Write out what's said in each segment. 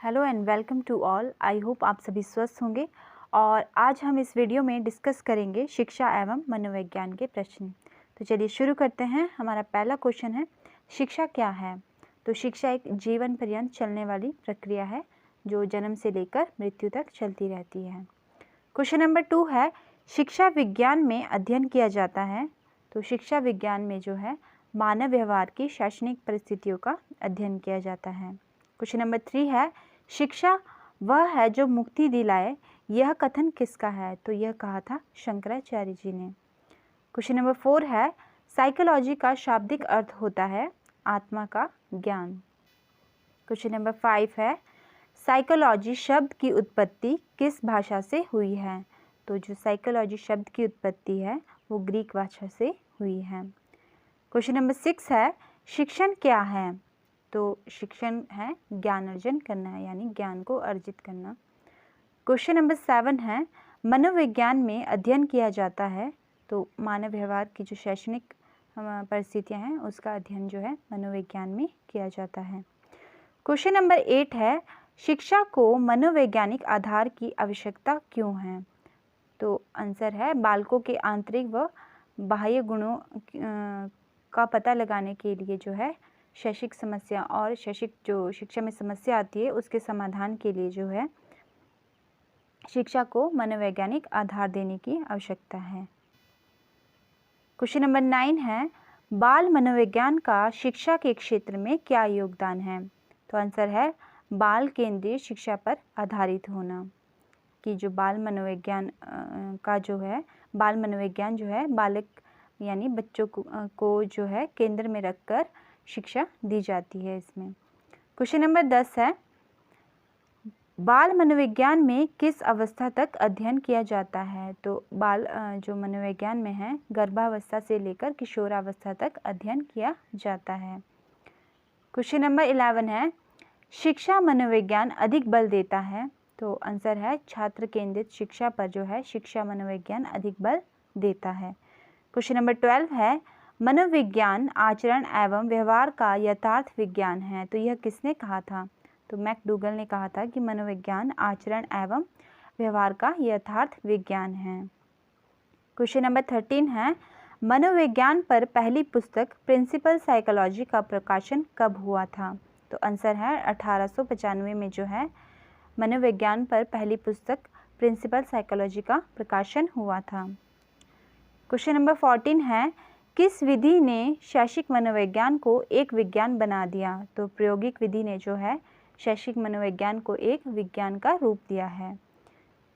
Hello and welcome to all. I hope आप सभी स्वस्थ होंगे और आज हम इस वीडियो में डिस्कस करेंगे शिक्षा एवं मनोविज्ञान के प्रश्न। तो चलिए शुरू करते हैं। हमारा पहला क्वेश्चन है, शिक्षा क्या है? तो शिक्षा एक जीवन पर्यंत चलने वाली प्रक्रिया है जो जन्म से लेकर मृत्यु तक चलती रहती है। क्वेश्चन नंबर 2 है, शिक्षा विज्ञान में अध्ययन किया जाता है। तो शिक्षा विज्ञान में जो है मानव व्यवहार की शैक्षणिक परिस्थितियों का अध्ययन किया जाता है। क्वेश्चन नंबर 3 है, शिक्षा वह है जो मुक्ति दिलाए, यह कथन किसका है? तो यह कहा था शंकराचार्य जी ने। क्वेश्चन नंबर 4 है, साइकोलॉजी का शाब्दिक अर्थ होता है आत्मा का ज्ञान। क्वेश्चन नंबर 5 है, साइकोलॉजी शब्द की उत्पत्ति किस भाषा से हुई है? तो जो साइकोलॉजी शब्द की उत्पत्ति है वो ग्रीक भाषा से हुई है। क्वेश्चन नंबर 6 है, शिक्षण क्या है? तो शिक्षण है ज्ञान अर्जन करना है, यानी ज्ञान को अर्जित करना। क्वेश्चन नंबर 7 है, मनोविज्ञान में अध्ययन किया जाता है। तो मानव व्यवहार की जो शैक्षणिक परिस्थितियां हैं उसका अध्ययन जो है मनोविज्ञान में किया जाता है। क्वेश्चन नंबर 8 है, शिक्षा को मनोवैज्ञानिक आधार की आवश्यकता क्यों है? तो आंसर है बालकों के आंतरिक व बाह्य गुणों का पता लगाने के लिए जो है शैक्षिक समस्या और शैक्षिक जो शिक्षा में समस्या आती है उसके समाधान के लिए जो है शिक्षा को मनोवैज्ञानिक आधार देने की आवश्यकता है। क्वेश्चन नंबर 9 है, बाल मनोविज्ञान का शिक्षा के क्षेत्र में क्या योगदान है? तो आंसर है बाल केंद्रीय शिक्षा पर आधारित होना, कि जो बाल मनोविज्ञान का जो है बाल मनोविज्ञान जो है बालक यानी बच्चों को जो है केंद्र में रखकर शिक्षा दी जाती है इसमें। क्वेश्चन नंबर 10 है, बाल मनोविज्ञान में किस अवस्था तक अध्ययन किया जाता है? तो बाल जो मनोविज्ञान में है गर्भावस्था से लेकर किशोरावस्था तक अध्ययन किया जाता है। क्वेश्चन नंबर 11 है, शिक्षा मनोविज्ञान अधिक बल देता है। तो आंसर है छात्र केंद्रित शिक्षा पर जो है शिक्षा मनोविज्ञान अधिक बल देता है। क्वेश्चन नंबर 12 है, मनोविज्ञान आचरण एवं व्यवहार का यथार्थ विज्ञान है। तो यह किसने कहा था? तो मैकडूगल ने कहा था कि मनोविज्ञान आचरण एवं व्यवहार का यथार्थ विज्ञान है। क्वेश्चन नंबर 13 है, मनोविज्ञान पर पहली पुस्तक प्रिंसिपल साइकोलॉजी का प्रकाशन कब हुआ था? तो आंसर है 1895 में जो है मनोविज्ञान पर पहली पुस्तक प्रिंसिपल साइकोलॉजी का प्रकाशन हुआ था। क्वेश्चन नंबर 14 है, किस विधि ने शैक्षिक मनोविज्ञान को एक विज्ञान बना दिया? तो प्रायोगिक विधि ने जो है शैक्षिक मनोविज्ञान को एक विज्ञान का रूप दिया है।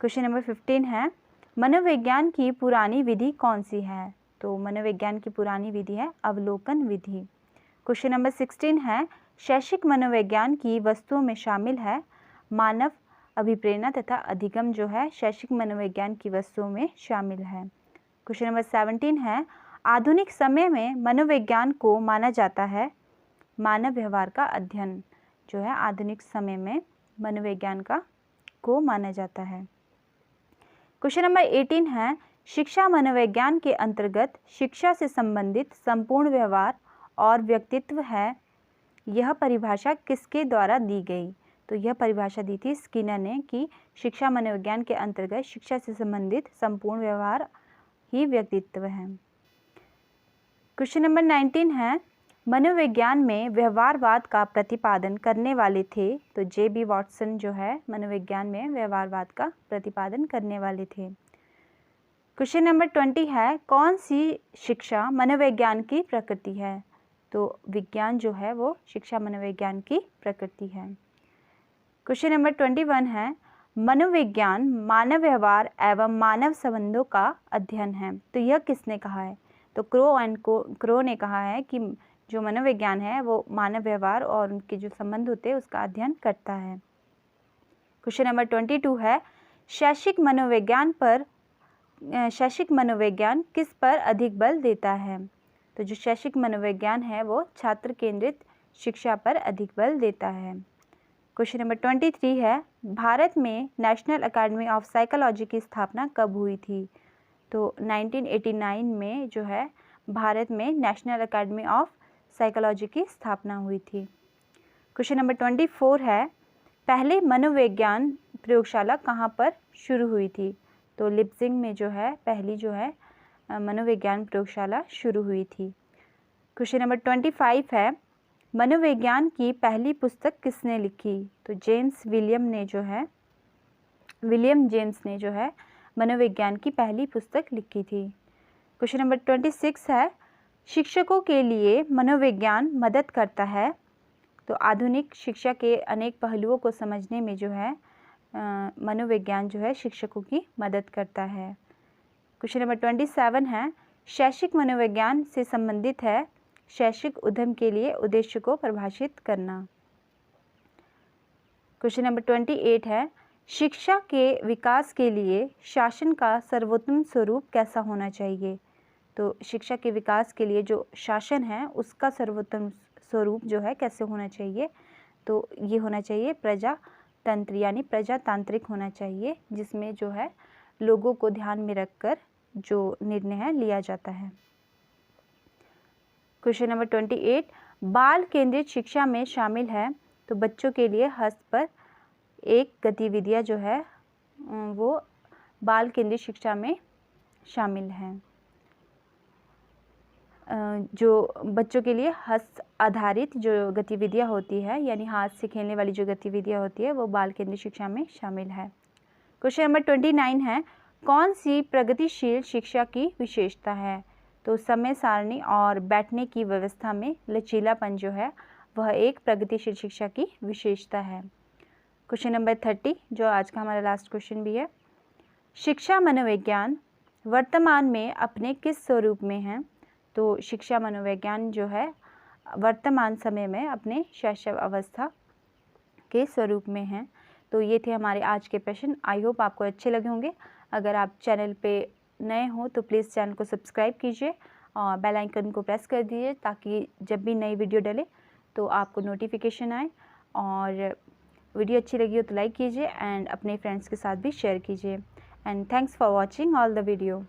क्वेश्चन नंबर 15 है, मनोविज्ञान की पुरानी विधि कौन सी है? तो मनोविज्ञान की पुरानी विधि है अवलोकन विधि। क्वेश्चन नंबर 16 है, शैक्षिक मनोविज्ञान की वस्तुओं में शामिल है मानव अभिप्रेरणा तथा अधिगम जो है शैक्षिक मनोविज्ञान की वस्तुओं में शामिल है। क्वेश्चन नंबर 17 है, आधुनिक समय में मनोविज्ञान को माना जाता है मानव व्यवहार का अध्ययन जो है आधुनिक समय में मनोविज्ञान को माना जाता है। क्वेश्चन नंबर 18 है, शिक्षा मनोविज्ञान के अंतर्गत शिक्षा से संबंधित संपूर्ण व्यवहार और व्यक्तित्व है, यह परिभाषा किसके द्वारा दी गई? तो यह परिभाषा दी थी स्किनर ने कि शिक्षा मनोविज्ञान के अंतर्गत शिक्षा से संबंधित संपूर्ण व्यवहार ही व्यक्तित्व है। क्वेश्चन नंबर 19 है, मनोविज्ञान में व्यवहारवाद का प्रतिपादन करने वाले थे। तो जे.बी. वॉटसन जो है मनोविज्ञान में व्यवहारवाद का प्रतिपादन करने वाले थे। क्वेश्चन नंबर 20 है, कौन सी शिक्षा मनोविज्ञान की प्रकृति है? तो विज्ञान जो है वो शिक्षा मनोविज्ञान की प्रकृति है। क्वेश्चन नंबर 21 है, मनोविज्ञान मानव व्यवहार एवं मानव संबंधों का अध्ययन है। तो यह किसने कहा है? तो क्रो ने कहा है कि जो मनोविज्ञान है वो मानव व्यवहार और उनके जो संबंध होते हैं उसका अध्ययन करता है। क्वेश्चन नंबर 22 है, शैक्षिक मनोविज्ञान किस पर अधिक बल देता है? तो जो शैक्षिक मनोविज्ञान है वो छात्र केंद्रित शिक्षा पर अधिक बल देता है। क्वेश्चन नंबर 23 है, भारत में नेशनल एकेडमी ऑफ साइकोलॉजी की स्थापना कब हुई थी? तो 1989 में जो है भारत में नेशनल एकेडमी ऑफ साइकोलॉजी की स्थापना हुई थी। क्वेश्चन नंबर 24 है, पहले मनोविज्ञान प्रयोगशाला कहाँ पर शुरू हुई थी? तो लिप्जिंग में जो है पहली जो है मनोविज्ञान प्रयोगशाला शुरू हुई थी। क्वेश्चन नंबर 25 है, मनोविज्ञान की पहली पुस्तक किसने लिखी? तो विलियम जेम्स ने जो है मनोविज्ञान की पहली पुस्तक लिखी थी। क्वेश्चन नंबर 26 है, शिक्षकों के लिए मनोविज्ञान मदद करता है। तो आधुनिक शिक्षा के अनेक पहलुओं को समझने में जो है मनोविज्ञान जो है शिक्षकों की मदद करता है। क्वेश्चन नंबर 27 है, शैक्षिक मनोविज्ञान से संबंधित है शैक्षिक उद्यम के लिए उद्देश्य को परिभाषित करना। क्वेश्चन नंबर 28 है, शिक्षा के विकास के लिए शासन का सर्वोत्तम स्वरूप कैसा होना चाहिए? तो शिक्षा के विकास के लिए जो शासन है उसका सर्वोत्तम स्वरूप जो है कैसे होना चाहिए? तो ये होना चाहिए प्रजातंत्र यानी प्रजातांत्रिक होना चाहिए, जिसमें जो है लोगों को ध्यान में रखकर जो निर्णय है लिया जाता है। क्वेश्चन नंबर 28, बाल केंद्रित शिक्षा में शामिल है। तो बच्चों के लिए हस्त पर एक गतिविधियाँ जो है वो बाल केंद्रित शिक्षा में शामिल है। जो बच्चों के लिए हस्त आधारित जो गतिविधियाँ होती है यानी हाथ से खेलने वाली जो गतिविधियाँ होती है वो बाल केंद्रित शिक्षा में शामिल है। क्वेश्चन नंबर 29 है, कौन सी प्रगतिशील शिक्षा की विशेषता है? तो समय सारणी और बैठने की व्यवस्था में लचीलापन जो है वह एक प्रगतिशील शिक्षा की विशेषता है। क्वेश्चन नंबर 30 जो आज का हमारा लास्ट क्वेश्चन भी है, शिक्षा मनोविज्ञान वर्तमान में अपने किस स्वरूप में है? तो शिक्षा मनोविज्ञान जो है वर्तमान समय में अपने शैशव अवस्था के स्वरूप में है। तो ये थे हमारे आज के प्रश्न। आई होप आपको अच्छे लगे होंगे। अगर आप चैनल पे नए हो तो प्लीज़ चैनल को सब्सक्राइब कीजिए और बेल आइकन को प्रेस कर दीजिए ताकि जब भी नई वीडियो डले तो आपको नोटिफिकेशन आए। और वीडियो अच्छी लगी हो तो लाइक कीजिए एंड अपने फ्रेंड्स के साथ भी शेयर कीजिए। And thanks for watching all the video.